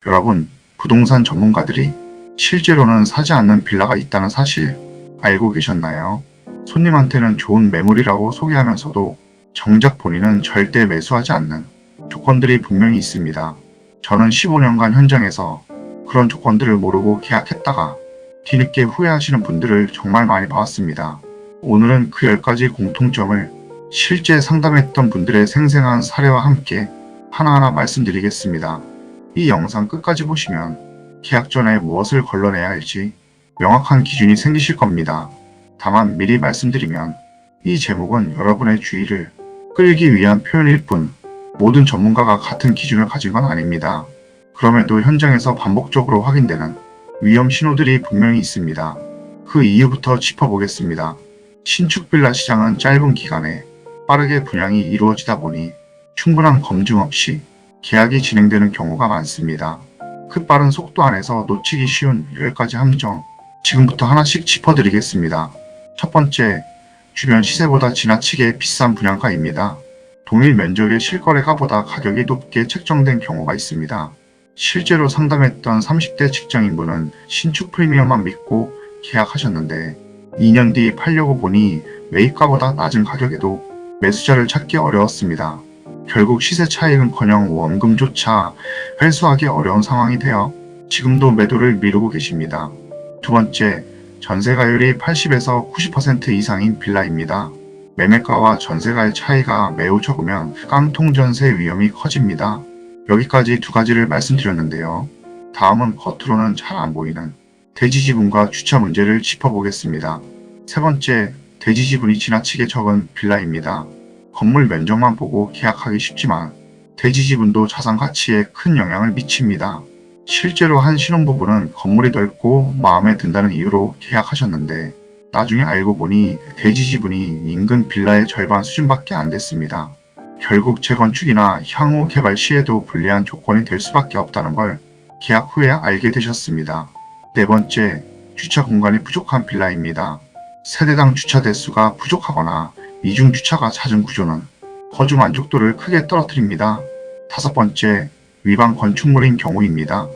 여러분, 부동산 전문가들이 실제로는 사지 않는 빌라가 있다는 사실 알고 계셨나요? 손님한테는 좋은 매물이라고 소개하면서도 정작 본인은 절대 매수하지 않는 조건들이 분명히 있습니다. 저는 15년간 현장에서 그런 조건들을 모르고 계약했다가 뒤늦게 후회하시는 분들을 정말 많이 봐왔습니다. 오늘은 그 10가지 공통점을 실제 상담했던 분들의 생생한 사례와 함께 하나하나 말씀드리겠습니다. 이 영상 끝까지 보시면 계약 전에 무엇을 걸러내야 할지 명확한 기준이 생기실 겁니다. 다만 미리 말씀드리면 이 제목은 여러분의 주의를 끌기 위한 표현일 뿐 모든 전문가가 같은 기준을 가진 건 아닙니다. 그럼에도 현장에서 반복적으로 확인되는 위험 신호들이 분명히 있습니다. 그 이유부터 짚어보겠습니다. 신축 빌라 시장은 짧은 기간에 빠르게 분양이 이루어지다 보니 충분한 검증 없이 계약이 진행되는 경우가 많습니다. 그 빠른 속도 안에서 놓치기 쉬운 10가지 함정, 지금부터 하나씩 짚어드리겠습니다. 첫 번째, 주변 시세보다 지나치게 비싼 분양가입니다. 동일 면적의 실거래가보다 가격이 높게 책정된 경우가 있습니다. 실제로 상담했던 30대 직장인분은 신축 프리미엄만 믿고 계약하셨는데 2년 뒤 팔려고 보니 매입가보다 낮은 가격에도 매수자를 찾기 어려웠습니다. 결국 시세 차익은커녕 원금조차 회수하기 어려운 상황이 되어 지금도 매도를 미루고 계십니다. 두 번째, 전세가율이 80에서 90% 이상인 빌라입니다. 매매가와 전세가의 차이가 매우 적으면 깡통전세 위험이 커집니다. 여기까지 두 가지를 말씀드렸는데요. 다음은 겉으로는 잘 안 보이는 대지지분과 주차 문제를 짚어보겠습니다. 세 번째, 대지지분이 지나치게 적은 빌라입니다. 건물 면적만 보고 계약하기 쉽지만 대지지분도 자산 가치에 큰 영향을 미칩니다. 실제로 한 신혼부부는 건물이 넓고 마음에 든다는 이유로 계약하셨는데 나중에 알고 보니 대지지분이 인근 빌라의 절반 수준밖에 안 됐습니다. 결국 재건축이나 향후 개발 시에도 불리한 조건이 될 수밖에 없다는 걸 계약 후에 알게 되셨습니다. 네 번째, 주차 공간이 부족한 빌라입니다. 세대당 주차 대수가 부족하거나 이중 주차가 잦은 구조는 거주 만족도를 크게 떨어뜨립니다. 다섯 번째, 위반 건축물인 경우입니다.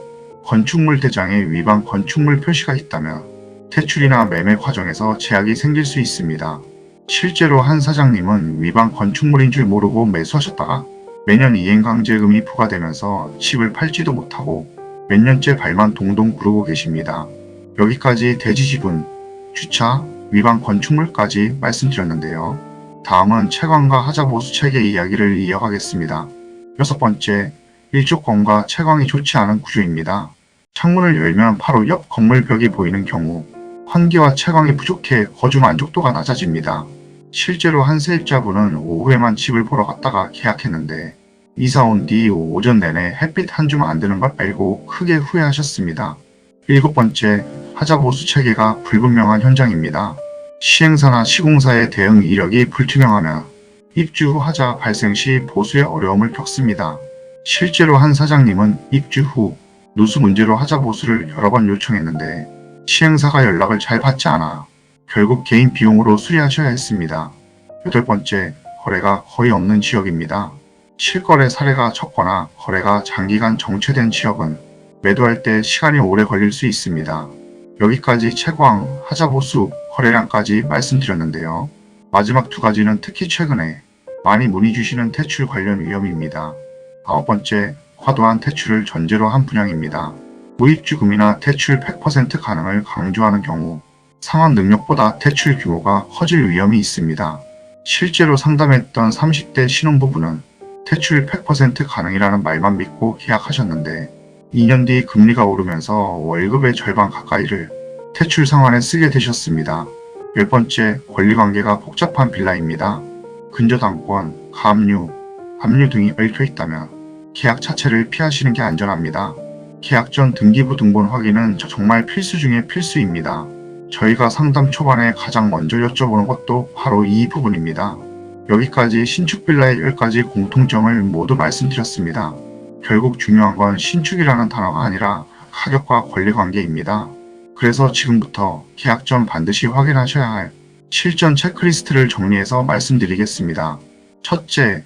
건축물 대장에 위반 건축물 표시가 있다면 퇴출이나 매매 과정에서 제약이 생길 수 있습니다. 실제로 한 사장님은 위반 건축물인 줄 모르고 매수하셨다가 매년 이행강제금이 부과되면서 집을 팔지도 못하고 몇 년째 발만 동동 구르고 계십니다. 여기까지 대지지분, 주차, 위반 건축물까지 말씀드렸는데요. 다음은 채광과 하자보수 체계 이야기를 이어가겠습니다. 여섯 번째, 일조권과 채광이 좋지 않은 구조입니다. 창문을 열면 바로 옆 건물 벽이 보이는 경우 환기와 채광이 부족해 거주 만족도가 낮아집니다. 실제로 한 세입자분은 오후에만 집을 보러 갔다가 계약했는데 이사 온 뒤 오전 내내 햇빛 한 줌 안 드는 걸 알고 크게 후회하셨습니다. 일곱 번째, 하자보수 체계가 불분명한 현장입니다. 시행사나 시공사의 대응 이력이 불투명하면 입주 후 하자 발생 시 보수에 어려움을 겪습니다. 실제로 한 사장님은 입주 후 누수 문제로 하자 보수를 여러 번 요청했는데 시행사가 연락을 잘 받지 않아 결국 개인 비용으로 수리하셔야 했습니다. 여덟 번째, 거래가 거의 없는 지역입니다. 실거래 사례가 적거나 거래가 장기간 정체된 지역은 매도할 때 시간이 오래 걸릴 수 있습니다. 여기까지 채광, 하자보수, 거래량까지 말씀드렸는데요. 마지막 두 가지는 특히 최근에 많이 문의 주시는 퇴출 관련 위험입니다. 아홉 번째, 과도한 퇴출을 전제로 한 분양입니다. 무입주금이나 퇴출 100% 가능을 강조하는 경우 상환 능력보다 퇴출 규모가 커질 위험이 있습니다. 실제로 상담했던 30대 신혼부부는 퇴출 100% 가능이라는 말만 믿고 계약하셨는데 2년 뒤 금리가 오르면서 월급의 절반 가까이를 퇴출 상환에 쓰게 되셨습니다. 열 번째, 권리관계가 복잡한 빌라입니다. 근저당권, 가압류, 압류 등이 얽혀 있다면 계약 자체를 피하시는 게 안전합니다. 계약 전 등기부 등본 확인은 정말 필수 중의 필수입니다. 저희가 상담 초반에 가장 먼저 여쭤보는 것도 바로 이 부분입니다. 여기까지 신축 빌라의 10가지 공통점을 모두 말씀드렸습니다. 결국 중요한 건 신축이라는 단어가 아니라 가격과 권리관계입니다. 그래서 지금부터 계약 전 반드시 확인하셔야 할 실전 체크리스트를 정리해서 말씀드리겠습니다. 첫째,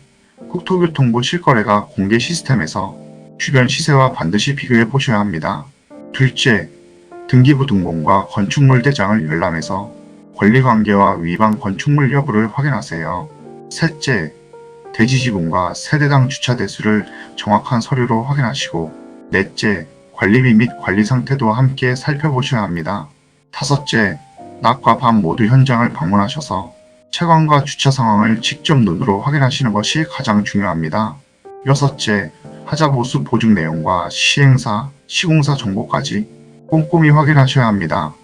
국토교통부 실거래가 공개 시스템에서 주변 시세와 반드시 비교해 보셔야 합니다. 둘째, 등기부 등본과 건축물 대장을 열람해서 권리관계와 위반 건축물 여부를 확인하세요. 셋째, 대지 지분과 세대당 주차 대수를 정확한 서류로 확인하시고, 넷째, 관리비 및 관리 상태도 함께 살펴보셔야 합니다. 다섯째, 낮과 밤 모두 현장을 방문하셔서 채광과 주차 상황을 직접 눈으로 확인하시는 것이 가장 중요합니다. 여섯째, 하자보수 보증 내용과 시행사, 시공사 정보까지 꼼꼼히 확인하셔야 합니다.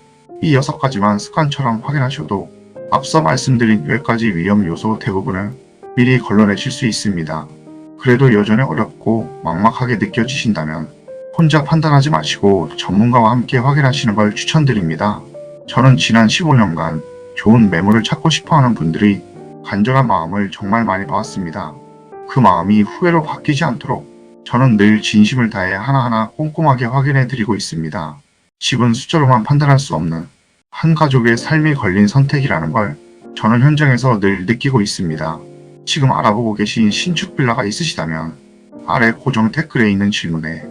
이 6가지만 습관처럼 확인하셔도 앞서 말씀드린 10가지 위험 요소 대부분을 미리 걸러내실 수 있습니다. 그래도 여전히 어렵고 막막하게 느껴지신다면 혼자 판단하지 마시고 전문가와 함께 확인하시는 걸 추천드립니다. 저는 지난 15년간 좋은 매물을 찾고 싶어하는 분들이 간절한 마음을 정말 많이 봐왔습니다. 그 마음이 후회로 바뀌지 않도록 저는 늘 진심을 다해 하나하나 꼼꼼하게 확인해 드리고 있습니다. 집은 숫자로만 판단할 수 없는 한 가족의 삶이 걸린 선택이라는 걸 저는 현장에서 늘 느끼고 있습니다. 지금 알아보고 계신 신축 빌라가 있으시다면 아래 고정 댓글에 있는 질문에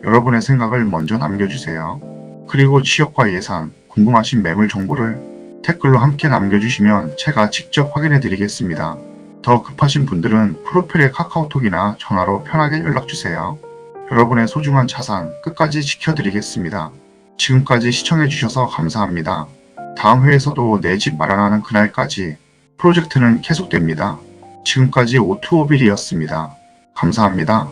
여러분의 생각을 먼저 남겨주세요. 그리고 지역과 예산, 궁금하신 매물 정보를 댓글로 함께 남겨주시면 제가 직접 확인해 드리겠습니다. 더 급하신 분들은 프로필의 카카오톡이나 전화로 편하게 연락주세요. 여러분의 소중한 자산 끝까지 지켜드리겠습니다. 지금까지 시청해주셔서 감사합니다. 다음 회에서도 내 집 마련하는 그날까지 프로젝트는 계속됩니다. 지금까지 오투오빌이었습니다. 감사합니다.